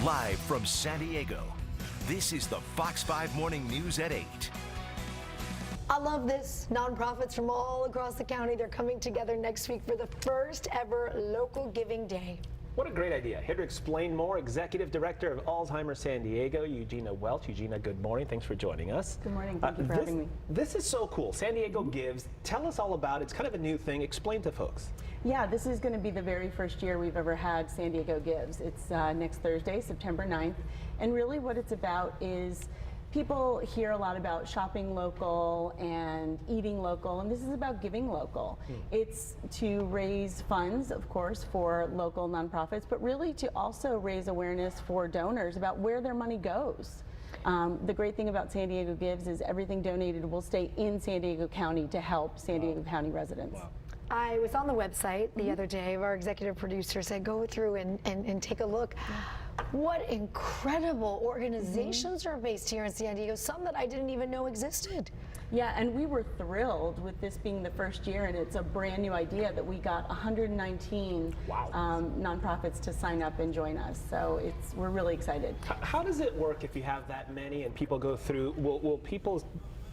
Live from San Diego, this is the Fox 5 Morning News at 8. I love this. Nonprofits from all across the county, they're coming together next week for the first ever Local Giving Day. What a great idea. Here to explain more, Executive Director of Alzheimer's San Diego, Eugenia Welch. Eugenia, good morning. Thanks for joining us. Good morning. Thank you for having me. This is so cool. San Diego Gives. Tell us all about it. It's kind of a new thing. Explain to folks. Yeah, this is going to be the very first year we've ever had San Diego Gives. It's next Thursday, September 9th. And really what it's about is people hear a lot about shopping local and eating local, and this is about giving local. It's to raise funds, of course, for local nonprofits, but really to also raise awareness for donors about where their money goes. The great thing about San Diego Gives is everything donated will stay in San Diego County to help San Diego County residents. Wow. I was on the website the other day. Our executive producer said, go through and take a look. What incredible organizations are based here in San Diego, some that I didn't even know existed. Yeah, and we were thrilled with this being the first year, and it's a brand new idea that we got 119 nonprofits to sign up and join us. So we're really excited. How does it work if you have that many and people go through? Will people's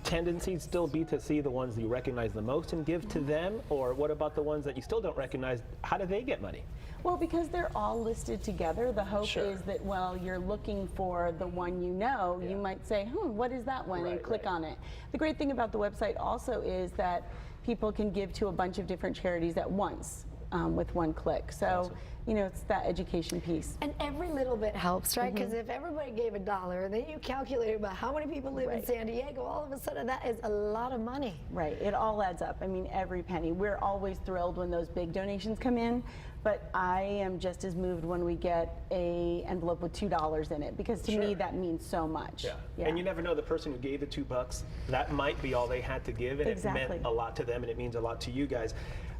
tendency still be to see the ones you recognize the most and give to them? Or what about the ones that you still don't recognize? How do they get money? Well, because they're all listed together, the hope is that, well, you're looking for the one you know, you might say, what is that one? And click on it. The great thing about the website also is that people can give to a bunch of different charities at once with one click. So, you know, it's that education piece. And every little bit helps, right? Because if everybody gave $1, then you calculate about how many people live in San Diego, all of a sudden that is a lot of money. Right, it all adds up. I mean, every penny. We're always thrilled when those big donations come in, but I am just as moved when we get a envelope with $2 in it, because to me that means so much. Yeah. And you never know, the person who gave the $2, that might be all they had to give, and it meant a lot to them, and it means a lot to you guys.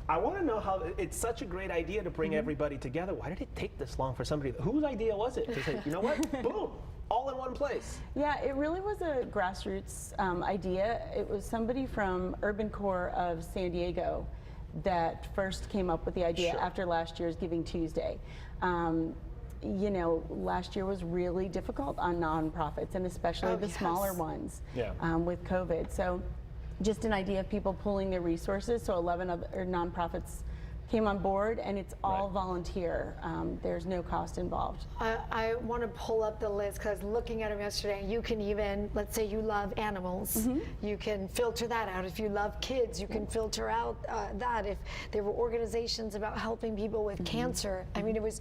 I want to know how it's such a great idea to bring everybody together. Why did it take this long for somebody? Whose idea was it to say, you know what, boom, all in one place? Yeah, it really was a grassroots idea. It was somebody from Urban Core of San Diego that first came up with the idea after last year's Giving Tuesday. You know, last year was really difficult on nonprofits, and especially the smaller ones with COVID. So just an idea of people pooling their resources. So 11 other nonprofits came on board, and it's all volunteer. There's no cost involved. I want to pull up the list because I was looking at them yesterday. You can even, let's say you love animals, you can filter that out. If you love kids, you can filter out that. If there were organizations about helping people with cancer, I mean, it was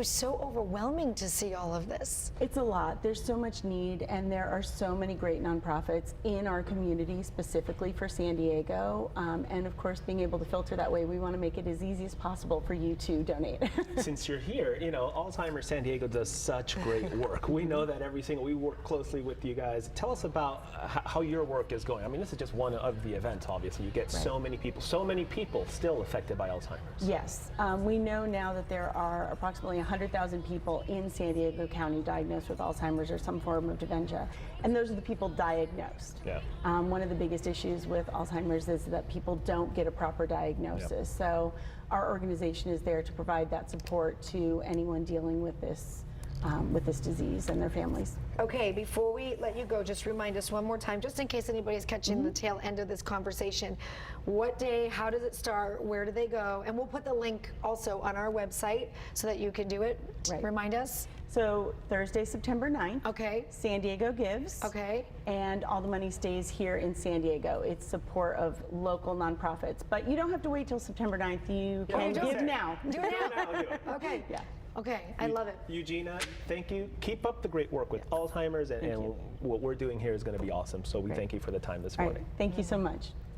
so overwhelming to see all of this. It's a lot. There's so much need, and there are so many great nonprofits in our community specifically for San Diego. And of course, being able to filter that way, we want to make it as easy as possible for you to donate. Since you're here, you know, Alzheimer's San Diego does such great work. We know that we work closely with you guys. Tell us about how your work is going. I mean, this is just one of the events, obviously. You get so many people still affected by Alzheimer's. Yes, we know now that there are approximately 100,000 people in San Diego County diagnosed with Alzheimer's or some form of dementia, and those are the people diagnosed. One of the biggest issues with Alzheimer's is that people don't get a proper diagnosis. So our organization is there to provide that support to anyone dealing with this disease and their families. Okay, before we let you go, just remind us one more time, just in case anybody's catching the tail end of this conversation. What day, how does it start, where do they go? And we'll put the link also on our website so that you can do it. Remind us. So Thursday, September 9th. Okay. San Diego Gives. Okay. And all the money stays here in San Diego. It's support of local nonprofits. But you don't have to wait till September 9th. You can give now. Do it now. Okay. Okay, I love it. Eugenia, thank you. Keep up the great work with Alzheimer's, and what we're doing here is going to be awesome. So we thank you for the time this morning. Thank you so much.